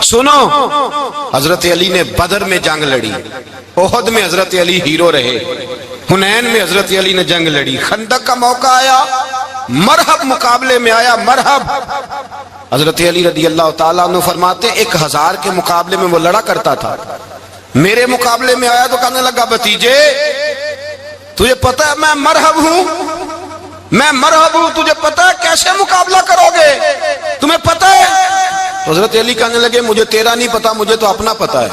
سنو، حضرت علی نے بدر میں جنگ لڑی، احد میں حضرت علی ہیرو رہے، حنین میں حضرت علی نے جنگ لڑی، خندق کا موقع آیا، مرحب مقابلے میں آیا، مرحب۔ حضرت علی رضی اللہ تعالیٰ عنہ فرماتے 1000 کے مقابلے میں وہ لڑا کرتا تھا، میرے مقابلے میں آیا تو کہنے لگا بھتیجے تجھے پتہ ہے میں مرحب ہوں، میں مرحب ہوں، تجھے پتہ ہے کیسے مقابلہ کرو گے، تمہیں پتہ ہے؟ حضرت علی کہنے لگے مجھے تیرا نہیں پتا، مجھے تو اپنا پتا ہے۔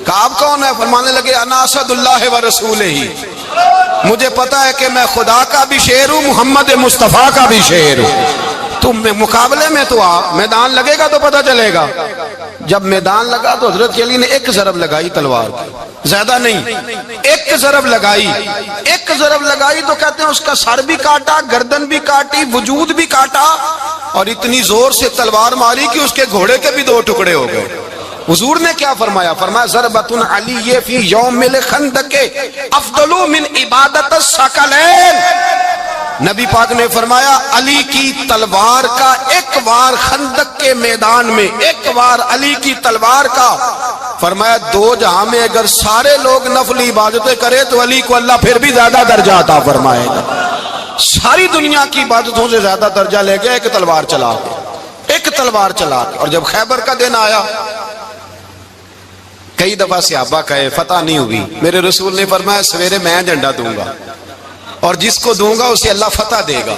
کہا آپ کون ہے؟ فرمانے لگے انا اسد اللہ و رسولہ ہی، مجھے پتا ہے کہ میں خدا کا بھی شیر ہوں، محمد مصطفیٰ کا بھی شیر ہوں۔ تم مقابلے میں تو آ، میدان لگے گا تو پتا چلے گا۔ جب میدان لگا تو حضرت علی نے ایک ضرب لگائی تلوار کی، زیادہ نہیں، ایک ضرب لگائی، ایک ضرب لگائی تو کہتے ہیں اس کا سر بھی کاٹا، گردن بھی کاٹی، وجود بھی کاٹا، اور اتنی زور سے تلوار ماری کہ اس کے گھوڑے کے بھی 2 ٹکڑے ہو گئے۔ حضور نے کیا فرمایا؟ فرمایا ضربۃ علی فی یوم الخندق افضل من عبادت الثقلین۔ نبی پاک نے فرمایا علی کی تلوار کا ایک وار خندق کے میدان میں، ایک وار علی کی تلوار کا، فرمایا 2 جہاں میں اگر سارے لوگ نفلی عبادتیں کرے تو علی کو اللہ پھر بھی زیادہ درجہ عطا فرمائے گا۔ ساری دنیا کی عبادتوں سے زیادہ درجہ لے گئے ایک تلوار چلا کے، ایک تلوار چلا کے۔ اور جب خیبر کا دن آیا، کئی دفعہ صحابہ کہے فتح نہیں ہوئی، میرے رسول نے فرمایا سویرے میں جھنڈا دوں گا اور جس کو دوں گا اسے اللہ فتح دے گا۔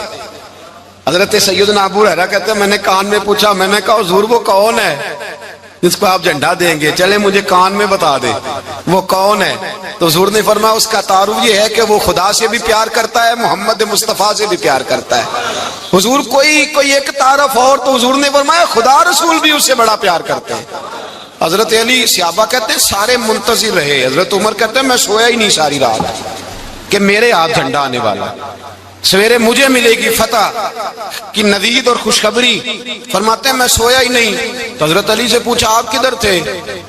حضرت سیدنا ابو ہریرہ کہتے ہیں میں نے کان میں پوچھا، میں نے کہا حضور وہ کون ہے جس کو آپ جھنڈا دیں گے؟ چلے مجھے کان میں بتا دے وہ کون ہے۔ تو حضور نے فرمایا اس کا تعارف یہ ہے کہ وہ خدا سے بھی پیار کرتا ہے، محمد مصطفیٰ سے بھی پیار کرتا ہے۔ حضور کوئی ایک تعارف اور، تو حضور نے فرمایا خدا رسول بھی اس سے بڑا پیار کرتے ہیں۔ حضرت علی، صحابہ کہتے ہیں سارے منتظر رہے، حضرت عمر کہتے ہیں میں سویا ہی نہیں ساری رات کہ میرے ہاتھ جھنڈا آنے والا، سویرے مجھے ملے گی فتح کی نوید اور خوشخبری۔ فرماتے ہیں میں سویا ہی نہیں۔ تو حضرت علی سے پوچھا آپ کدھر تھے؟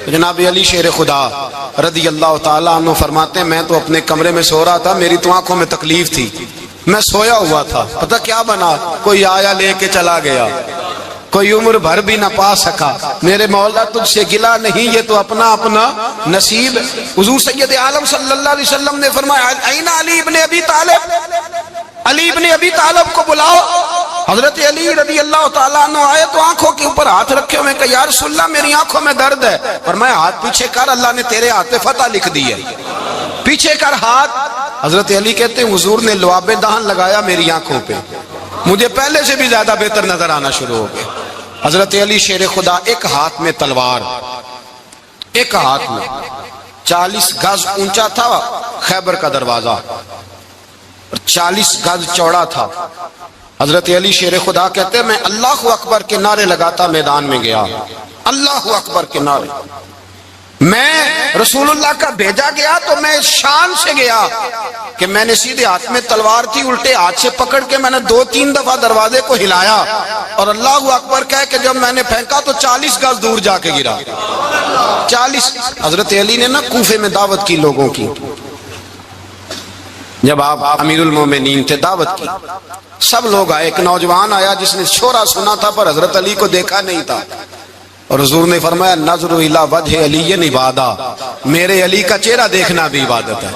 جناب علی شیر خدا رضی اللہ تعالیٰ عنہ فرماتے ہیں میں تو اپنے کمرے میں سو رہا تھا، میری تو آنکھوں میں تکلیف تھی، میں سویا ہوا تھا، پتہ کیا بنا، کوئی آیا لے کے چلا گیا، کوئی عمر بھر بھی نہ پا سکا۔ میرے مولا تجھ سے گلا نہیں، یہ تو اپنا اپنا نصیب۔ حضور سید عالم صلی اللہ علیہ وسلم نے فرمایا این علی ابن ابی طالب، علی ابن ابی طالب کو بلاؤ۔ حضرت علی رضی اللہ تعالیٰ عنہ آئے تو آنکھوں کے اوپر ہاتھ رکھے ہوئے کہ یا رسول اللہ میری آنکھوں میں درد ہے۔ فرمایا ہاتھ پیچھے کر، اللہ نے تیرے ہاتھ پہ فتح لکھ دی ہے، پیچھے کر ہاتھ۔ حضرت علی کہتے ہیں حضور نے لعاب دہن لگایا میری آنکھوں پہ، مجھے پہلے سے بھی زیادہ بہتر نظر آنا شروع ہو گیا۔ حضرت علی شیر خدا ایک ہاتھ میں تلوار، ایک ہاتھ میں، 40 گز اونچا تھا خیبر کا دروازہ، 40 گز چوڑا تھا۔ حضرت علی شیر خدا کہتے ہیں میں اللہ اکبر کے نعرے لگاتا میدان میں گیا، اللہ اکبر کے نعرے۔ میں رسول اللہ کا بھیجا گیا تو میں شان سے گیا کہ میں نے سیدھے ہاتھ میں تلوار تھی، الٹے ہاتھ سے پکڑ کے میں نے 2-3 دفعہ دروازے کو ہلایا اور اللہ اکبر کہہ کہ جب میں نے پھینکا تو 40 گز دور جا کے گرا، 40۔ حضرت علی نے نا کوفے میں دعوت کی لوگوں کی، جب آپ امیر المومنین تھے دعوت کی، سب لوگ آئے، ایک نوجوان آیا جس نے شورا سنا تھا پر حضرت علی کو دیکھا نہیں تھا، اور حضور نے فرمایا نظر الی وجہ علی عبادہ، میرے علی کا چہرہ دیکھنا بھی عبادت ہے۔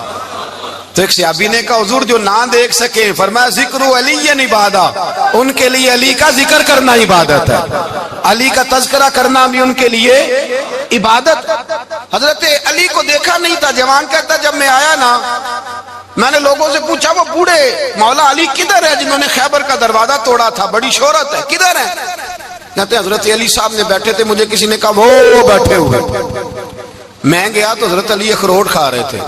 تو ایک صحابی نے کہا حضور جو نہ دیکھ سکے، فرمایا ذکر علی عبادہ، ان کے لیے علی کا ذکر کرنا عبادت ہے، علی کا تذکرہ کرنا بھی ان کے لیے عبادت۔ حضرت علی کو دیکھا نہیں تھا، جوان کہتا جب میں آیا نا میں نے لوگوں سے پوچھا وہ بوڑھے مولا علی کدھر ہے جنہوں نے خیبر کا دروازہ توڑا تھا، بڑی شہرت ہے، کدھر ہے؟ کہتے ہیں حضرت علی صاحب نے بیٹھے تھے، مجھے کسی نے کہا وہ بیٹھے ہوئے۔ میں گیا تو حضرت علی اخروٹ کھا رہے تھے،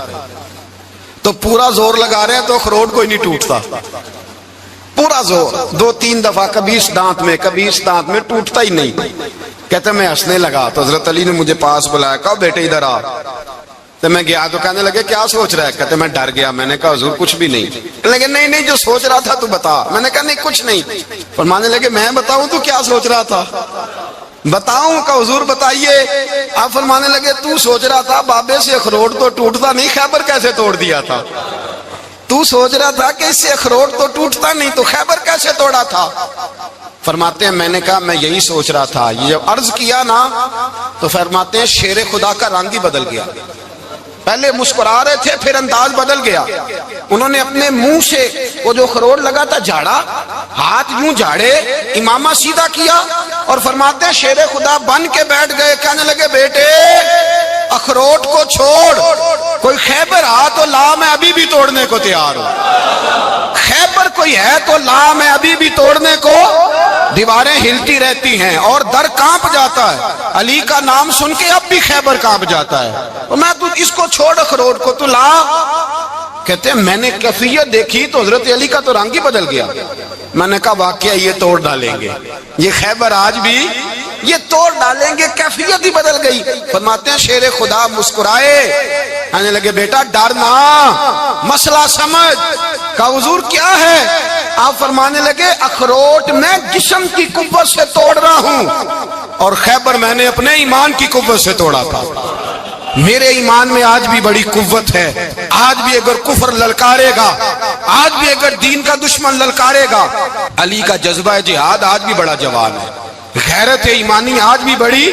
تو پورا زور لگا رہے ہیں تو اخروٹ کوئی نہیں ٹوٹتا، پورا زور 2-3 دفعہ، کبھی اس دانت میں کبھی اس دانت میں، ٹوٹتا ہی نہیں۔ کہتے میں ہنسنے لگا تو حضرت علی نے مجھے پاس بلایا، کہا بیٹے ادھر آ۔ تو میں گیا تو کہنے لگے کیا سوچ رہا ہے؟ کہتے میں ڈر گیا، میں نے کہا حضور کچھ بھی نہیں۔ لیکن نہیں جو سوچ رہا تھا تو بتا۔ میں نے کہا نہیں کچھ نہیں۔ فرمانے لگے میں بتاؤں تو کیا سوچ رہا تھا؟ بتاؤں؟ کہ حضور بتائیے۔ آپ فرمانے لگے تو سوچ رہا تھا بابے سے اخروٹ تو ٹوٹتا نہیں، خیبر کیسے توڑ دیا تھا؟ تو سوچ رہا تھا کہ اس سے اخروٹ تو ٹوٹتا نہیں تو خیبر کیسے توڑا تھا؟ فرماتے ہیں میں نے کہا میں یہی سوچ رہا تھا. یہ جب عرض کیا نا تو فرماتے ہیں شیر خدا کا رنگ ہی بدل گیا. پہلے مسکرا رہے تھے پھر انداز بدل گیا. انہوں نے اپنے منہ سے وہ جو خروٹ لگا تھا جھاڑا, ہاتھ یوں جھاڑے, امامہ سیدھا کیا اور فرماتے ہیں شیر خدا بن کے بیٹھ گئے. کہنے لگے بیٹے اخروٹ کو چھوڑ, کوئی خیبر آ تو لا, میں ابھی بھی توڑنے کو تیار ہوں. خیبر کوئی ہے تو لا, میں ابھی بھی توڑنے کو. دیواریں ہلتی رہتی ہیں اور در کانپ جاتا ہے. علی کا نام سن کے اب بھی خیبر کانپ جاتا ہے. اور میں تو اس کو چھوڑ اخروٹ کو تو لا. کہتے ہیں میں نے کیفیت دیکھی تو حضرت علی کا تو رنگ ہی بدل گیا. میں نے کہا واقعہ یہ توڑ ڈالیں گے, یہ خیبر آج بھی یہ توڑ ڈالیں گے, کیفیت ہی بدل گئی. فرماتے ہیں شیر خدا مسکرائے, کہنے لگے بیٹا ڈرنا, مسئلہ سمجھ. کہا حضور کیا ہے؟ آپ فرمانے لگے اخروٹ میں جسم کی قوت سے توڑ رہا ہوں اور خیبر میں نے اپنے ایمان کی قوت سے توڑا تھا. میرے ایمان میں آج بھی بڑی قوت ہے. آج بھی اگر کفر للکارے گا, آج بھی اگر دین کا دشمن للکارے گا, علی کا جذبہ جہاد آج بھی بڑا جوان ہے. غیرت ایمانی آج بھی بڑی,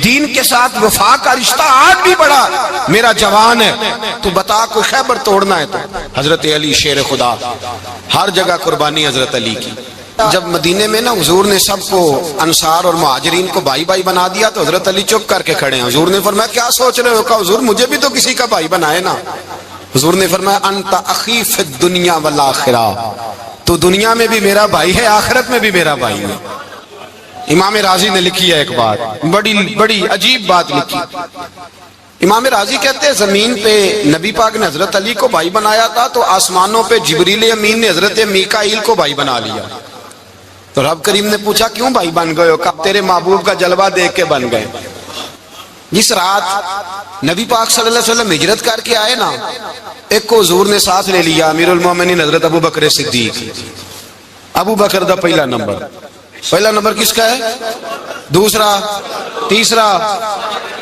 دین کے ساتھ وفا کا رشتہ آج بھی بڑا میرا جوان ہے. تو بتا کوئی خیبر توڑنا ہے تو حضرت علی شیر خدا, ہر جگہ قربانی حضرت علی کی. جب مدینے میں نا حضور نے سب کو انصار اور مہاجرین کو بھائی بھائی بنا دیا تو حضرت علی چپ کر کے کھڑے ہیں. حضور نے فرمایا کیا سوچ رہے ہو؟ کہا حضور مجھے بھی تو کسی کا بھائی بنائے نا. حضور نے فرمایا انت اخی فی الدنیا والآخرہ, تو دنیا میں بھی میرا بھائی ہے, آخرت میں بھی میرا بھائی ہے. امام راضی نے لکھی ہے ایک بات, بڑی عجیب بات لکھی. امام راضی کہتے ہیں زمین پہ نبی پاک نے حضرت علی کو بھائی بنایا تھا تو آسمانوں پہ جبریل امین نے حضرت میکائیل کو بھائی بنا لیا. تو رب کریم نے پوچھا کیوں بھائی بن گئے ہو؟ کہا تیرے محبوب کا جلوہ دیکھ کے بن گئے. جس رات نبی پاک صلی اللہ علیہ وسلم ہجرت کر کے آئے نا, ایک کو حضور نے ساتھ لے لیا, امیر المومنین حضرت ابو بکر صدیق. ابو بکر دا پہلا نمبر کس کا ہے؟ دوسرا, تیسرا,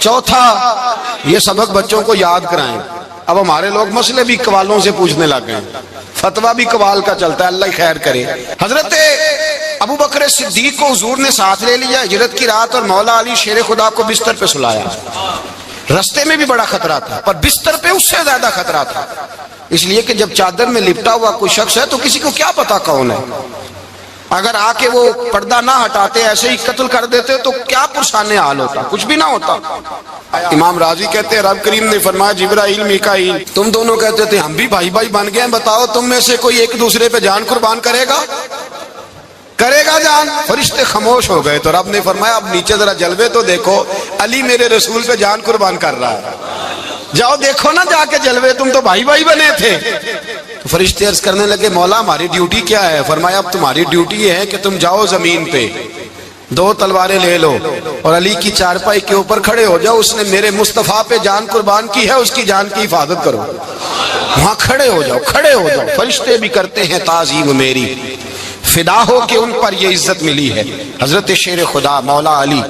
چوتھا. یہ سبق بچوں کو یاد کرائیں. اب ہمارے لوگ مسئلے بھی قوالوں سے پوچھنے لگ گئے, فتویٰ بھی قوال کا چلتا ہے, اللہ خیر کرے. حضرت ابو بکر صدیق کو حضور نے ساتھ لے لیا ہجرت کی رات, اور مولا علی شیر خدا کو بستر پہ سلایا. رستے میں بھی بڑا خطرہ تھا پر بستر پہ اس سے زیادہ خطرہ تھا, اس لیے کہ جب چادر میں لپٹا ہوا کوئی شخص ہے تو کسی کو کیا پتا کون ہے. اگر آ کے وہ پردہ نہ ہٹاتے ایسے ہی قتل کر دیتے تو کیا پرسان حال ہوتا, کچھ بھی نہ ہوتا. امام راضی کہتے ہیں رب کریم نے فرمایا جبرائیل میکائیل تم دونوں کہتے تھے ہم بھی بھائی بھائی بن گئے ہیں, بتاؤ تم میں سے کوئی ایک دوسرے پہ جان قربان کرے گا جان؟ فرشتے خاموش ہو گئے. تو رب نے فرمایا اب نیچے ذرا جلوے تو دیکھو, علی میرے رسول پہ جان قربان کر رہا ہے, جاؤ دیکھو نا جا کے جلوے, تم تو بھائی بھائی بنے تھے. تو فرشتے عرض کرنے لگے مولا ہماری ڈیوٹی کیا ہے؟ فرمایا اب تمہاری ڈیوٹی یہ ہے کہ تم جاؤ زمین پہ, 2 تلواریں لے لو اور علی کی چارپائی کے اوپر کھڑے ہو جاؤ. اس نے میرے مصطفیٰ پہ جان قربان کی ہے, اس کی جان کی حفاظت کرو. وہاں کھڑے ہو جاؤ. فرشتے بھی کرتے ہیں تعظیم میری, فدا ہو کہ ان پر یہ عزت ملی ہے. حضرت شیر خدا مولا علی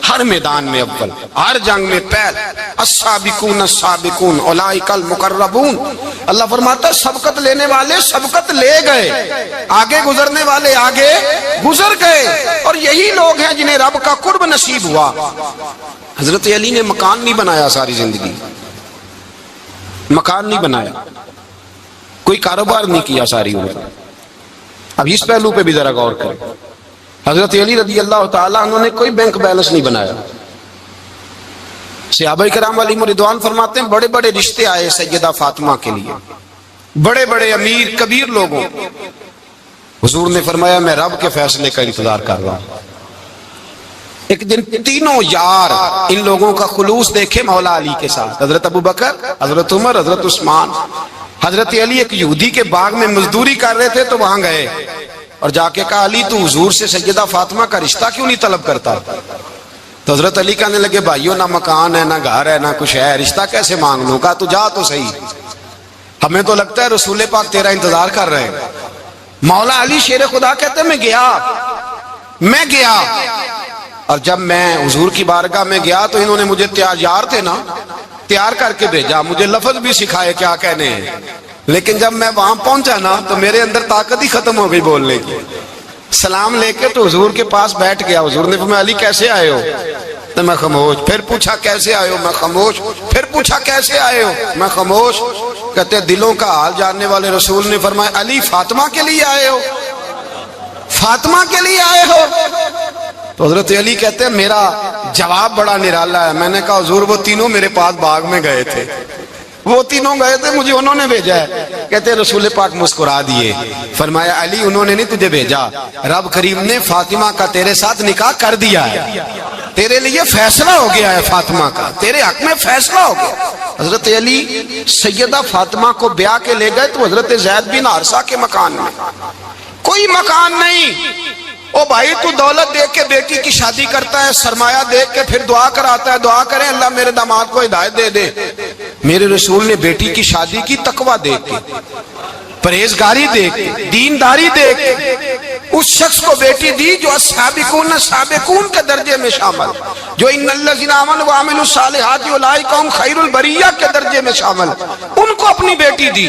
ہر میدان میں اول, ہر جنگ میں پہل. السابقون السابقون اولئک المقربون. اللہ فرماتا ہے سبقت لینے والے سبقت لے گئے, آگے گزرنے والے آگے گزر گئے, اور یہی لوگ ہیں جنہیں رب کا قرب نصیب ہوا. حضرت علی نے مکان نہیں بنایا, ساری زندگی مکان نہیں بنایا, کوئی کاروبار نہیں کیا ساری عمر. اب اس پہلو پہ بھی ذرا غور کریں. حضرت علی رضی اللہ تعالیٰ انہوں نے کوئی بینک بیلنس نہیں بنایا. صحابہ کرام علیہم رضوان فرماتے ہیں بڑے بڑے رشتے آئے سیدہ فاطمہ کے لیے, بڑے بڑے امیر کبیر لوگوں. حضور نے فرمایا میں رب کے فیصلے کا انتظار کر رہا ہوں. ایک دن تینوں یار ان لوگوں کا خلوص دیکھے مولا علی کے ساتھ, حضرت ابو بکر, حضرت عمر, حضرت عثمان. حضرت علی ایک یہودی کے باغ میں مزدوری کر رہے تھے تو وہاں گئے اور جا کے کہا علی تو حضور سے سیدہ فاطمہ کا رشتہ کیوں نہیں طلب کرتا؟ تو حضرت علی کہنے لگے بھائیو نہ مکان ہے نہ گھر ہے نہ کچھ ہے, رشتہ کیسے مانگ لوں؟ کہا تو جا تو صحیح, ہمیں تو لگتا ہے رسول پاک تیرا انتظار کر رہے ہیں. مولا علی شیر خدا کہتے ہیں میں گیا اور جب میں حضور کی بارگاہ میں گیا تو انہوں نے مجھے یار تھے نا تیار کر کے بھیجا, مجھے لفظ بھی سکھائے کیا کہنے ہیں, لیکن جب میں وہاں پہنچا نا تو میرے اندر طاقت ہی ختم ہو گئی بولنے کی. سلام لے کے تو حضور کے پاس بیٹھ گیا. حضور نے فرمایا علی کیسے آئے ہو؟ تو میں خاموش. پھر پوچھا کیسے آئے ہو؟ میں خاموش. پھر پوچھا کیسے آئے ہو؟ میں خاموش. کہتے دلوں کا حال جاننے والے رسول نے فرمایا علی فاطمہ کے لیے آئے ہو؟ فاطمہ کے لیے آئے ہو؟ تو حضرت علی کہتے ہیں میرا جواب بڑا نرالا ہے. میں نے کہا حضور وہ تینوں میرے پاس باغ میں گئے تھے, وہ تینوں گئے تھے, مجھے انہوں نے بھیجا ہے. کہتے ہیں رسول پاک مسکرا دیے, فرمایا علی انہوں نے نہیں تجھے بھیجا, رب کریم نے فاطمہ کا تیرے ساتھ نکاح کر دیا ہے, تیرے لیے فیصلہ ہو گیا ہے فاطمہ کا, تیرے حق میں فیصلہ ہو گیا. حضرت علی سیدہ فاطمہ کو بیاہ کے لے گئے تو حضرت زید بن حارثہ کے مکان میں, کوئی مکان نہیں. او بھائی تو دولت دیکھ کے بیٹی کی شادی کرتا ہے, سرمایہ دیکھ کے پھر دعا کراتا ہے, دعا کریں اللہ میرے داماد کو ہدایت دے دے. میرے رسول نے بیٹی کی شادی کی تقوی دیکھ کے, پرہیزگاری دیکھ کے, دینداری دیکھ کے اس شخص کو بیٹی دی جو السابقون سابقون کے درجے میں شامل, جو ان الذین آمنوا وعملوا الصالحات اولئک هم خیر البریہ کے درجے میں شامل, ان کو اپنی بیٹی دی.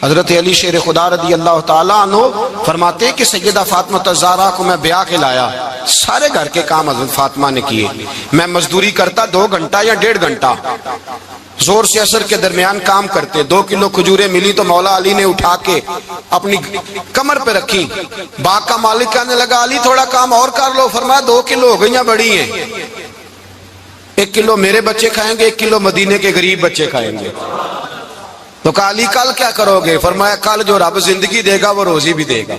حضرت علی شیر خدا رضی اللہ تعالیٰ عنہ فرماتے ہیں کہ سیدہ فاطمہ الزہرا کو میں بیاہ کے لایا, سارے گھر کے کام حضرت فاطمہ نے کیے. میں مزدوری کرتا 2 گھنٹہ یا 1.5 گھنٹہ, زور سے اثر کے درمیان کام کرتے. 2 کلو کھجوریں ملی تو مولا علی نے اٹھا کے اپنی کمر پہ رکھی. باغ کا مالک کہنے لگا علی تھوڑا کام اور کر لو. فرمایا 2 کلو ہو گئیں بڑی ہیں, 1 کلو میرے بچے کھائیں گے, 1 کلو مدینے کے غریب بچے کھائیں گے. تو کہا علی کل کیا کرو گے؟ فرمایا کل جو رب زندگی دے گا وہ روزی بھی دے گا.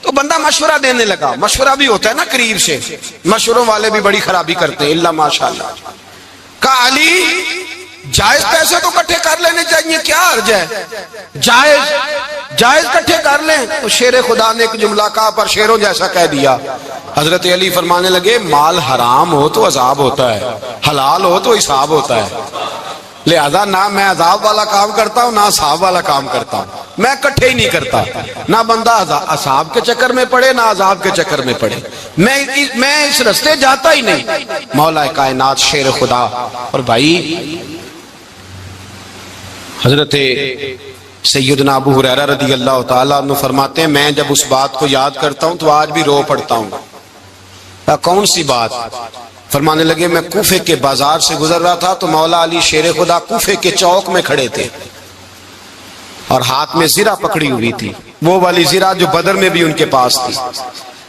تو بندہ مشورہ دینے لگا. مشورہ بھی ہوتا ہے نا قریب سے, مشوروں والے بھی بڑی خرابی کرتے ہیں اللہ ماشاءاللہ. کہا علی جائز پیسے تو کٹھے کر لینے چاہیے, کیا حرج ہے, جائز کٹھے کر لیں. تو شیر خدا نے ایک جملہ کہا پر شیروں جیسا کہہ دیا. حضرت علی فرمانے لگے مال حرام ہو تو عذاب ہوتا ہے, حلال ہو تو حساب ہوتا ہے, لہذا نہ میں عذاب والا کام کرتا ہوں نہ حساب والا کام کرتا ہوں, میں کٹھے ہی نہیں کرتا. نہ بندہ حساب کے چکر میں پڑے نہ عذاب کے چکر میں پڑے, میں اس رستے جاتا ہی نہیں. مولا کائنات شیر خدا. اور بھائی حضرت سیدنا ابو ہریرہ رضی اللہ تعالیٰ عنہ فرماتے ہیں میں جب اس بات کو یاد کرتا ہوں تو آج بھی رو پڑتا ہوں. کون سی بات؟ فرمانے لگے میں کوفے کے بازار سے گزر رہا تھا تو مولا علی شیر خدا کوفے کے چوک میں کھڑے تھے اور ہاتھ میں زرہ پکڑی ہوئی تھی, وہ والی زرہ جو بدر میں بھی ان کے پاس تھی,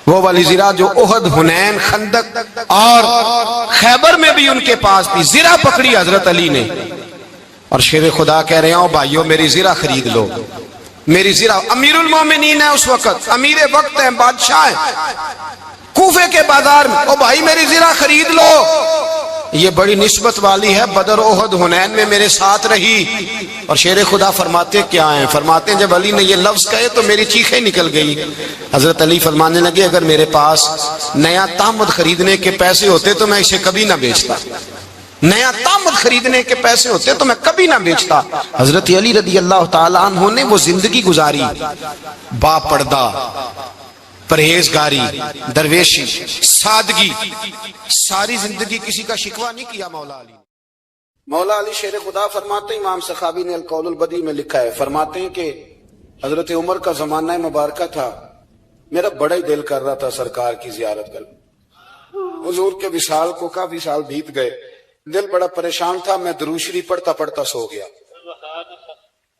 وہ والی زرہ جو احد, حنین, خندق اور خیبر میں بھی ان کے پاس تھی. زرہ پکڑی حضرت علی نے اور شیر خدا کہہ رہے ہوں بھائیو میری زرہ خرید لو. میری زرہ, امیر المومنین ہے اس وقت, امیر وقت ہیں, بادشاہ ہیں, کوفے کے بازار میں, او بھائی میری زرہ خرید لو. یہ بڑی نسبت والی ہے, بدر احد حنین میں میرے ساتھ رہی. اور شیر خدا فرماتے کیا ہیں؟ فرماتے ہیں جب علی نے یہ لفظ کہے تو میری چیخیں نکل گئی. حضرت علی فرمانے لگے اگر میرے پاس نیا تامد خریدنے کے پیسے ہوتے تو میں اسے کبھی نہ بیچتا, نیا تامد خریدنے کے پیسے ہوتے تو میں کبھی نہ بیچتا. حضرت علی رضی اللہ تعالیٰ عنہ نے وہ زندگی گزاری, با پردہ, پرہیزگاری, درویشی, سادگی, ساری زندگی کسی کا شکوہ نہیں کیا مولا علی. مولا علی شیر خدا فرماتے ہیں, امام سخاوی نے القول البدیع میں لکھا ہے, فرماتے ہیں کہ حضرت عمر کا زمانہ مبارکہ تھا, میرا بڑا ہی دل کر رہا تھا سرکار کی زیارت کر. حضور کے وصال کو کافی سال بیت گئے, دل بڑا پریشان تھا. میں درود شریف پڑھتا پڑھتا سو گیا.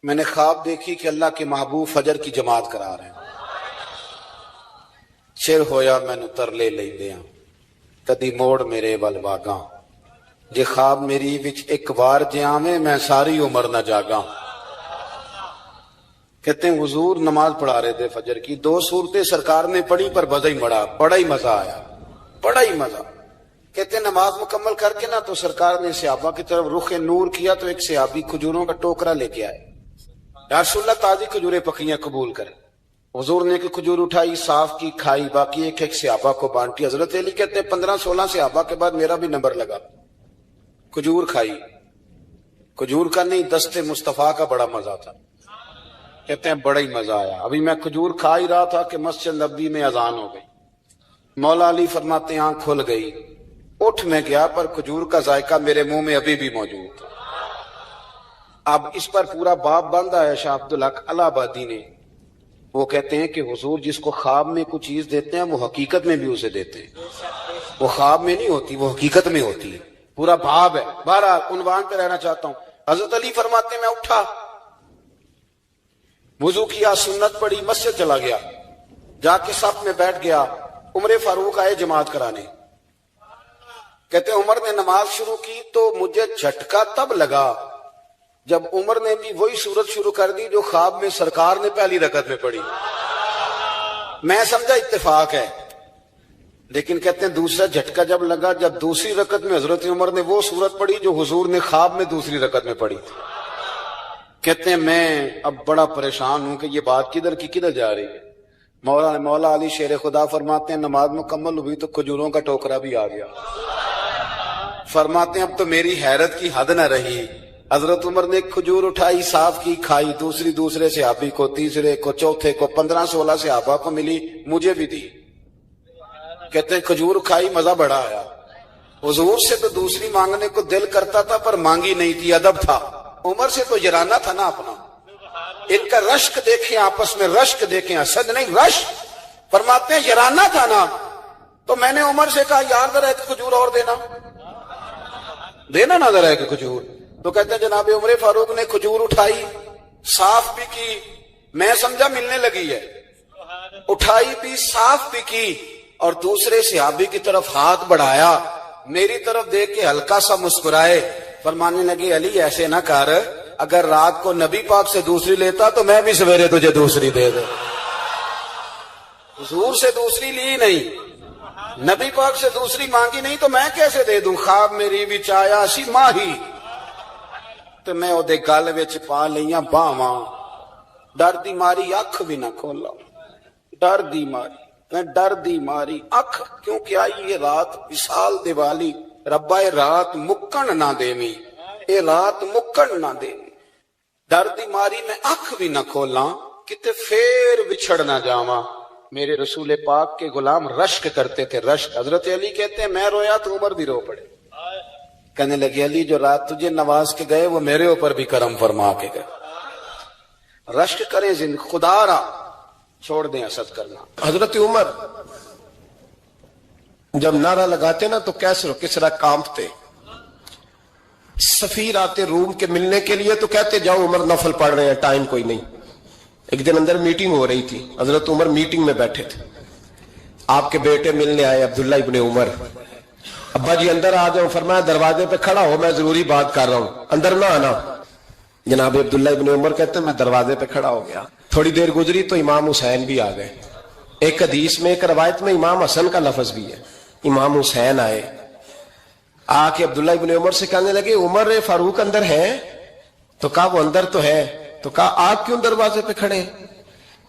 میں نے خواب دیکھی کہ اللہ کے محبوب فجر کی جماعت کرا رہے ہیں. چر ہویا مینو ترلے لیندیاں کدی موڑ میرے ول واگاں, جے خواب میری وچ ایک بار جے آویں میں ساری عمر نہ جاگاں. کہتے ہیں حضور نماز پڑھا رہے تھے فجر کی, 2 سورتیں سرکار نے پڑھی پر مزہ ہی مڑا, بڑا ہی مزہ آیا, بڑا ہی مزہ. کہتے ہیں نماز مکمل کر کے نا تو سرکار نے صحابہ کی طرف رخ نور کیا تو ایک صحابی کھجوروں کا ٹوکرا لے کے آئے. یا رسول اللہ تازی کھجوریں پکیاں قبول کریں. حضور نے ایک کھجور اٹھائی, صاف کی, کھائی, باقی ایک ایک صحابہ کو بانٹی. حضرت علی کہتے ہیں 15-16 صحابہ کے بعد میرا بھی نمبر لگا. کھجور کھائی, کھجور کا نہیں دست مصطفیٰ کا بڑا مزہ تھا. کہتے ہیں بڑا ہی مزہ آیا. ابھی میں کھجور کھا ہی رہا تھا کہ مسجد نبوی میں اذان ہو گئی. مولا علی فرماتے ہیں آنکھ کھل گئی, اٹھ میں گیا پر کھجور کا ذائقہ میرے منہ میں ابھی بھی موجود تھا. اب اس پر پورا باب باندھا ہے شاہ عبدالحق الہ آبادی نے. وہ کہتے ہیں کہ حضور جس کو خواب میں کوئی چیز دیتے ہیں وہ حقیقت میں بھی اسے دیتے ہیں، وہ خواب میں نہیں ہوتی، وہ حقیقت میں ہوتی ہے، پورا بھاب ہے۔ بہرحال عنوان پہ رہنا چاہتا ہوں۔ حضرت علی فرماتے ہیں میں اٹھا، وضو کیا، سنت پڑھی، مسجد چلا گیا، جا کے صف میں بیٹھ گیا۔ عمر فاروق آئے جماعت کرانے، کہتے ہیں عمر نے نماز شروع کی تو مجھے جھٹکا تب لگا جب عمر نے بھی وہی صورت شروع کر دی جو خواب میں سرکار نے پہلی رکعت میں پڑھی۔ میں سمجھا اتفاق ہے، لیکن کہتے ہیں دوسرا جھٹکا جب لگا جب دوسری رکعت میں حضرت عمر نے وہ صورت پڑھی جو حضور نے خواب میں دوسری رکعت میں پڑھی تھی۔ کہتے ہیں میں اب بڑا پریشان ہوں کہ یہ بات کدھر کی کدھر جا رہی ہے۔ مولا علی شیر خدا فرماتے ہیں نماز مکمل ہوئی تو کھجوروں کا ٹوکرا بھی آ گیا۔ فرماتے ہیں اب تو میری حیرت کی حد نہ رہی، حضرت عمر نے ایک کھجور اٹھائی، صاف کی، کھائی، دوسرے صحابی کو، تیسرے کو، چوتھے کو، 15-16 صحابہ کو ملی، مجھے بھی دی۔ کہتے ہیں کھجور کھائی، مزہ بڑا آیا۔ حضور سے تو دوسری مانگنے کو دل کرتا تھا پر مانگی نہیں تھی، ادب تھا۔ عمر سے تو یرانہ تھا نا اپنا۔ ان کا رشک دیکھیں، آپس میں رشک دیکھیں، حسد نہیں رشک۔ فرماتے ہیں یرانہ تھا نا، تو میں نے عمر سے کہا یار ذرا ایک کھجور اور دینا نہ ذرا ایک کھجور۔ تو کہتے ہیں جناب عمر فاروق نے کھجور اٹھائی، صاف بھی کی، میں سمجھا ملنے لگی ہے، اٹھائی بھی، صاف بھی کی، اور دوسرے صحابی کی طرف ہاتھ بڑھایا، میری طرف دیکھ کے ہلکا سا مسکرائے، فرمانے لگے علی ایسے نہ کر، اگر رات کو نبی پاک سے دوسری لیتا تو میں بھی سویرے تجھے دوسری دے دوں۔ حضور سے دوسری لی نہیں، نبی پاک سے دوسری مانگی نہیں تو میں کیسے دے دوں؟ خواب میری وچ آیا سی ماہی تو میں او دے گل وچ پا لیاں باواں، ڈر دی ماری اکھ بھی نہ کھولا، ڈر دی ماری، میں ڈر دی ماری اکھ، کیونکہ آئی یہ رات وصال دیوالی، ربا اے رات مکن نہ دیویں، اے رات مکن نہ دیویں، ڈر دی ماری میں اکھ بھی نہ کھولاں، کتے پھر بچھڑ نہ جاواں۔ میرے رسول پاک کے غلام رشک کرتے تھے، رشک۔ حضرت علی کہتے ہیں میں رویا تو عمر بھی رو پڑے، کہنے لگے علی جو رات تجھے نواز کے گئے وہ میرے اوپر بھی کرم فرما کے گئے۔ رشک کریں خدا را، چھوڑ دیں حسد کرنا۔ حضرت عمر جب نعرہ لگاتے نا تو کیسر و کسرا کانپتے، سفیر آتے روم کے ملنے کے لیے تو کہتے جاؤ عمر نفل پڑھ رہے ہیں، ٹائم کوئی نہیں۔ ایک دن اندر میٹنگ ہو رہی تھی، حضرت عمر میٹنگ میں بیٹھے تھے، آپ کے بیٹے ملنے آئے عبداللہ ابن عمر، ابا جی اندر آ جاؤ، فرمایا دروازے پہ کھڑا ہو میں ضروری بات کر رہا ہوں، اندر نہ آنا۔ جناب عبداللہ ابن عمر کہتے ہیں میں دروازے پہ کھڑا ہو گیا، تھوڑی دیر گزری تو امام حسین بھی آ گئے۔ ایک حدیث میں ایک روایت میں امام حسن کا لفظ بھی ہے، امام حسین آئے، آ کے عبداللہ ابن عمر سے کہنے لگے عمر فاروق اندر ہے؟ تو کہا وہ اندر تو ہے۔ تو کہا آپ کیوں دروازے پہ کھڑے؟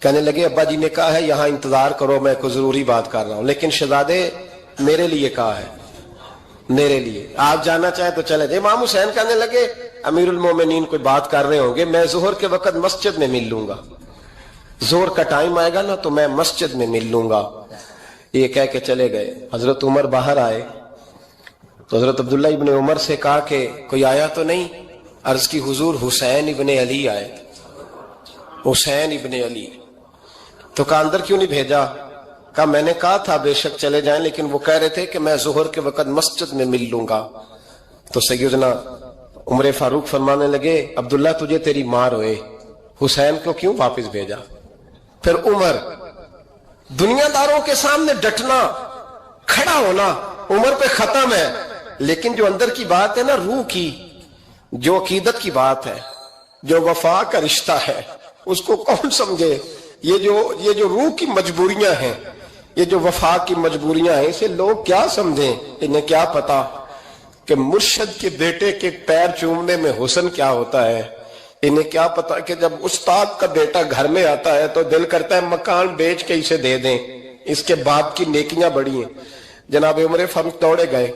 کہنے لگے ابا جی نے کہا ہے یہاں انتظار کرو، میں کوئی ضروری بات کر رہا ہوں، لیکن شہزادے میرے لیے کہا ہے، میرے لیے آپ جانا چاہیں تو چلے جائیں۔ امام حسین کہنے لگے امیر المومنین کوئی بات کر رہے ہوں گے، میں ظہر کے وقت مسجد میں مل لوں گا، ظہر کا ٹائم آئے گا نا تو میں مسجد میں مل لوں گا۔ یہ کہہ کے چلے گئے۔ حضرت عمر باہر آئے تو حضرت عبداللہ ابن عمر سے کہا کہ کوئی آیا تو نہیں؟ عرض کی حضور حسین ابن علی آئے، حسین ابن علی۔ تو کہا اندر کیوں نہیں بھیجا؟ کہا میں نے کہا تھا بے شک چلے جائیں، لیکن وہ کہہ رہے تھے کہ میں ظہر کے وقت مسجد میں مل لوں گا۔ تو سیدنا عمر فاروق فرمانے لگے عبداللہ تجھے تیری ماں روئے، حسین کو کیوں واپس بھیجا؟ پھر عمر دنیا داروں کے سامنے ڈٹنا، کھڑا ہونا عمر پہ ختم ہے، لیکن جو اندر کی بات ہے نا، روح کی، جو عقیدت کی بات ہے، جو وفا کا رشتہ ہے، اس کو کون سمجھے؟ یہ جو روح کی مجبوریاں ہیں، یہ جو وفا کی مجبوریاں ہیں، اسے لوگ کیا سمجھیں؟ انہیں کیا پتا کہ مرشد کے بیٹے کے پیر چومنے میں حسن کیا ہوتا ہے؟ انہیں کیا پتا کہ جب استاد کا بیٹا گھر میں آتا ہے تو دل کرتا ہے مکان بیچ کے اسے دے دیں، اس کے باپ کی نیکیاں بڑی ہیں۔ جناب عمر فاروق دوڑے گئے،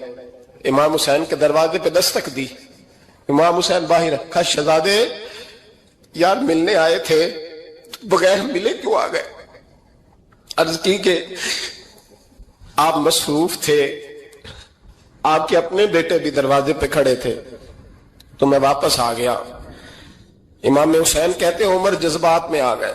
امام حسین کے دروازے پہ دستک دی، امام حسین باہر رکھا، شہزادے یار ملنے آئے تھے، بغیر ملے کیوں آ گئے؟ عرض کی کہ آپ مصروف تھے، آپ کے اپنے بیٹے بھی دروازے پہ کھڑے تھے تو میں واپس آ گیا۔ امام حسین کہتے ہیں عمر جذبات میں آ گئے،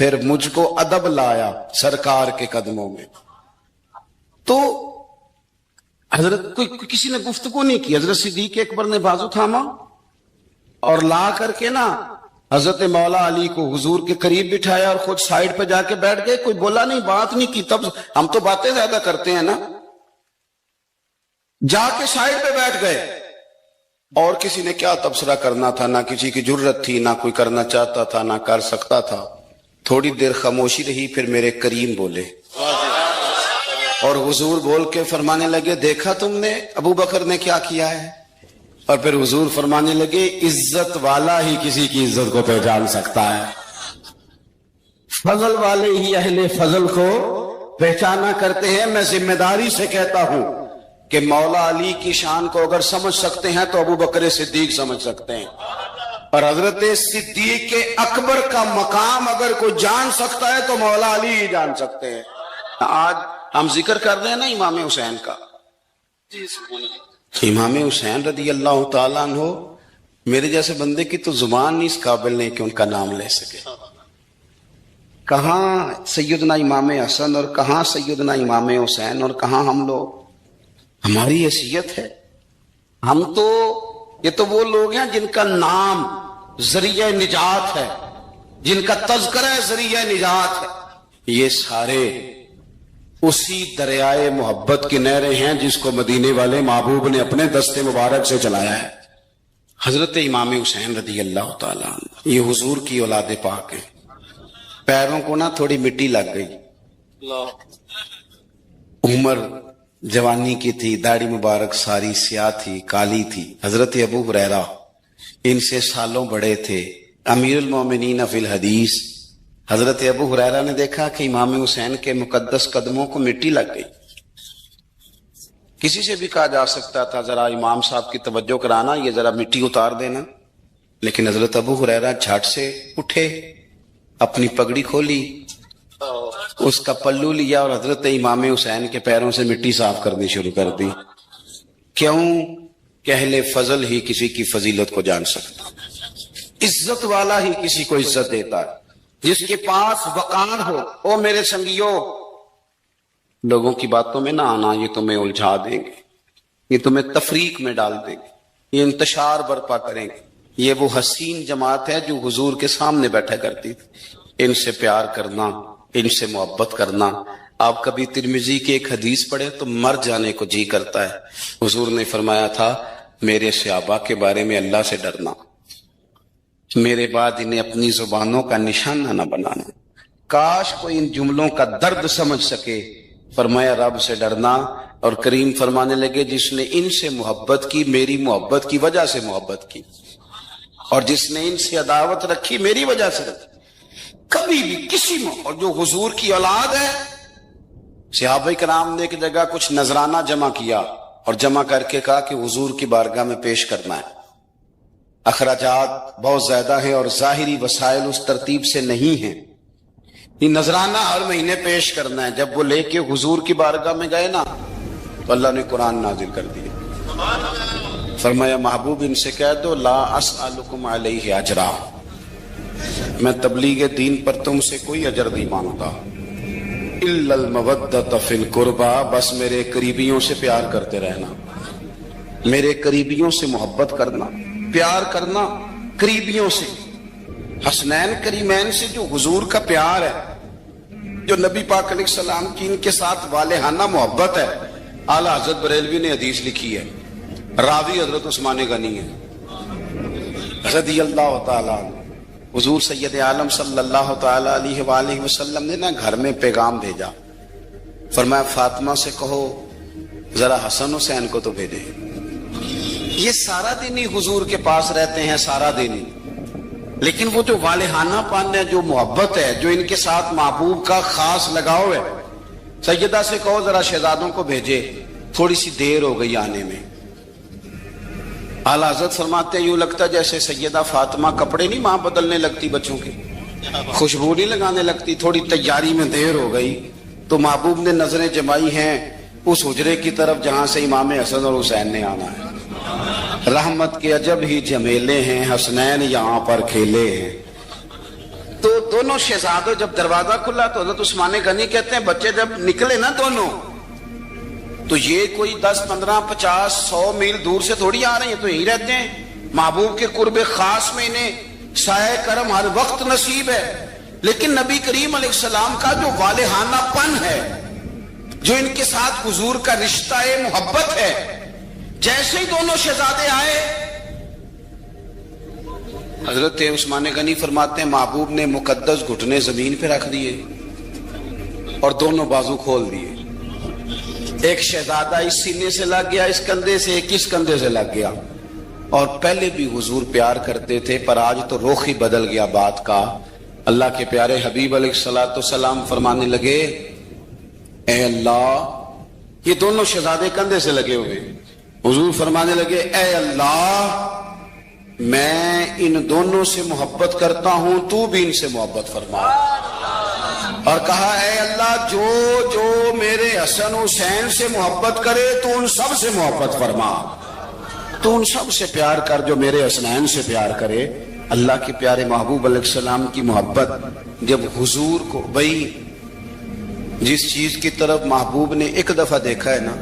پھر مجھ کو ادب لایا سرکار کے قدموں میں. تو حضرت کسی نے گفتگو نہیں کی. حضرت صدیق اکبر نے بازو تھاما اور لا کر کے نا حضرت مولا علی کو حضور کے قریب بٹھایا اور خود سائیڈ پہ جا کے بیٹھ گئے. کوئی بولا نہیں، بات نہیں کی. تب ہم تو باتیں زیادہ کرتے ہیں نا. جا کے سائیڈ پہ بیٹھ گئے. اور کسی نے کیا تبصرہ کرنا تھا، نہ کسی کی جرت تھی، نہ کوئی کرنا چاہتا تھا، نہ کر سکتا تھا. تھوڑی دیر خاموشی رہی، پھر میرے کریم بولے اور حضور بول کے فرمانے لگے دیکھا تم نے ابو بکر نے کیا کیا ہے. اور پھر حضور فرمانے لگے عزت والا ہی کسی کی عزت کو پہچان سکتا ہے، فضل والے ہی اہل فضل کو پہچانا کرتے ہیں. میں ذمہ داری سے کہتا ہوں کہ مولا علی کی شان کو اگر سمجھ سکتے ہیں تو ابو بکر صدیق سمجھ سکتے ہیں. اور حضرت صدیق اکبر کا مقام اگر کوئی جان سکتا ہے تو مولا علی ہی جان سکتے ہیں. آج ہم ذکر کر رہے ہیں نا امام حسین کا. امام حسین رضی اللہ تعالیٰ عنہ، میرے جیسے بندے کی تو زبان نہیں اس قابل نہیں کہ ان کا نام لے سکے. کہاں سیدنا امام حسن اور کہاں سیدنا امام حسین اور کہاں ہم لوگ. ہماری حیثیت ہے، ہم تو یہ تو وہ لوگ ہیں جن کا نام ذریعہ نجات ہے، جن کا تذکرہ ذریعہ نجات ہے. یہ سارے اسی دریائے محبت کی نہریں ہیں جس کو مدینے والے محبوب نے اپنے دستے مبارک سے چلایا ہے. حضرت امام حسین رضی اللہ تعالیٰ عنہ یہ حضور کی اولاد پاک ہیں. پیروں کو نا تھوڑی مٹی لگ گئی. عمر جوانی کی تھی، داڑھی مبارک ساری سیاہ تھی، کالی تھی. حضرت ابو ہریرہ ان سے سالوں بڑے تھے، امیر المومنین فی الحدیث. حضرت ابو ہریرہ نے دیکھا کہ امام حسین کے مقدس قدموں کو مٹی لگ گئی. کسی سے بھی کہا جا سکتا تھا ذرا امام صاحب کی توجہ کرانا، یہ ذرا مٹی اتار دینا، لیکن حضرت ابو ہریرہ جھٹ سے اٹھے، اپنی پگڑی کھولی، اس کا پلو لیا اور حضرت امام حسین کے پیروں سے مٹی صاف کرنی شروع کر دی. کیوں کہ اہل فضل ہی کسی کی فضیلت کو جان سکتا، عزت والا ہی کسی کو عزت دیتا ہے. جس کے پاس وقار ہو. او میرے سنگیو، لوگوں کی باتوں میں نہ آنا، یہ تمہیں الجھا دیں گے، یہ تمہیں تفریق میں ڈال دیں گے، یہ انتشار برپا کریں گے. یہ وہ حسین جماعت ہے جو حضور کے سامنے بیٹھا کرتی تھی. ان سے پیار کرنا، ان سے محبت کرنا. آپ کبھی ترمذی کی ایک حدیث پڑھے تو مر جانے کو جی کرتا ہے. حضور نے فرمایا تھا میرے صحابہ کے بارے میں اللہ سے ڈرنا، میرے بعد انہیں اپنی زبانوں کا نشانہ نہ بنانا. کاش کوئی ان جملوں کا درد سمجھ سکے. فرمایا رب سے ڈرنا. اور کریم فرمانے لگے جس نے ان سے محبت کی میری محبت کی وجہ سے محبت کی، اور جس نے ان سے عداوت رکھی میری وجہ سے رکھی. کبھی بھی کسی اور جو حضور کی اولاد ہے. صحابہ کرام نے ایک جگہ کچھ نذرانہ جمع کیا اور جمع کر کے کہا کہ حضور کی بارگاہ میں پیش کرنا ہے. اخراجات بہت زیادہ ہیں اور ظاہری وسائل اس ترتیب سے نہیں ہیں. یہ نذرانہ ہر مہینے پیش کرنا ہے. جب وہ لے کے حضور کی بارگاہ میں گئے نا تو اللہ نے قرآن نازل کر دیا. فرمایا محبوب ان سے کہہ دو لا اسألکم علیہ اجرا، میں تبلیغ دین پر تم سے کوئی اجر نہیں مانگتا. الا المودۃ فی القربى، بس میرے قریبیوں سے پیار کرتے رہنا، میرے قریبیوں سے محبت کرنا، پیار کرنا قریبیوں سے. حسنین کریمین سے جو حضور کا پیار ہے، جو نبی پاک علیہ السلام کی ان کے ساتھ والہانہ محبت ہے. اعلیٰ حضرت بریلوی نے حدیث لکھی ہے، راوی حضرت عثمان غنی ہے رضی اللہ تعالیٰ عنہ. حضور سید عالم صلی اللہ تعالیٰ علیہ وآلہ وسلم نے نا گھر میں پیغام بھیجا. فرمایا فاطمہ سے کہو ذرا حسن حسین کو تو بھیجے. یہ سارا دن ہی حضور کے پاس رہتے ہیں، سارا دن ہی، لیکن وہ جو والہانہ پن ہے، جو محبت ہے، جو ان کے ساتھ محبوب کا خاص لگاؤ ہے. سیدہ سے کہو ذرا شہزادوں کو بھیجے، تھوڑی سی دیر ہو گئی آنے میں. اعلیٰ حضرت فرماتے ہیں یوں لگتا جیسے سیدہ فاطمہ کپڑے نہیں ماں بدلنے لگتی بچوں کے، خوشبو نہیں لگانے لگتی. تھوڑی تیاری میں دیر ہو گئی تو محبوب نے نظریں جمائی ہیں اس حجرے کی طرف جہاں سے امام حسن اور حسین نے آنا ہے. رحمت کے عجب ہی جمیلے ہیں، حسنین یہاں پر کھیلے ہیں. تو دونوں شہزادوں جب دروازہ کھلا تو حضرت عثمان غنی کہتے ہیں بچے جب نکلے نا دونوں تو یہ کوئی 10 15 50 100 میل دور سے تھوڑی آ رہے ہیں، تو یہی رہتے ہیں محبوب کے قرب خاص میں، انہیں سایہ کرم ہر وقت نصیب ہے. لیکن نبی کریم علیہ السلام کا جو والہانہ پن ہے، جو ان کے ساتھ حضور کا رشتہ محبت ہے، جیسے ہی دونوں شہزادے آئے حضرت عثمان غنی فرماتے ہیں محبوب نے مقدس گھٹنے زمین پہ رکھ دیے اور دونوں بازو کھول دیے. ایک شہزادہ اس سینے سے لگ گیا اس کندھے سے، ایک اس کندھے سے لگ گیا. اور پہلے بھی حضور پیار کرتے تھے پر آج تو رخ ہی بدل گیا بات کا. اللہ کے پیارے حبیب علیہ الصلوۃ والسلام فرمانے لگے اے اللہ، یہ دونوں شہزادے کندھے سے لگے ہوئے، حضور فرمانے لگے اے اللہ میں ان دونوں سے محبت کرتا ہوں، تو بھی ان سے محبت فرما. اور کہا اے اللہ جو جو میرے حسن حسین سے محبت کرے تو ان سب سے محبت فرما، تو ان سب سے پیار کر جو میرے حسنین سے پیار کرے. اللہ کے پیارے محبوب علیہ السلام کی محبت جب حضور کو، بھئی جس چیز کی طرف محبوب نے ایک دفعہ دیکھا ہے نا،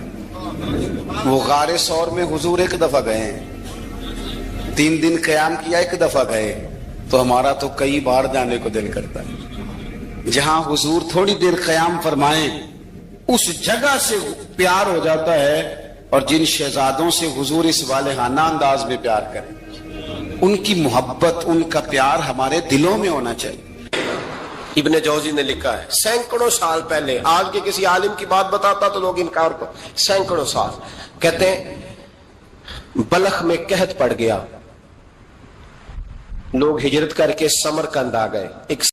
وہ غار ثور میں حضور ایک دفعہ گئے ہیں، 3 دن قیام کیا ایک دفعہ گئے، تو ہمارا تو کئی بار جانے کو دل کرتا ہے. جہاں حضور تھوڑی دیر قیام فرمائیں اس جگہ سے پیار ہو جاتا ہے. اور جن شہزادوں سے حضور اس والہانہ انداز میں پیار کریں، ان کی محبت، ان کا پیار ہمارے دلوں میں ہونا چاہیے. ابن جوزی نے لکھا ہے سینکڑوں سال پہلے، آج کے کسی عالم کی بات بتاتا تو لوگ انکار کو، سینکڑوں سال، کہتے ہیں بلخ میں قحط پڑ گیا، لوگ ہجرت کر کے سمرقند آ گئے. ایک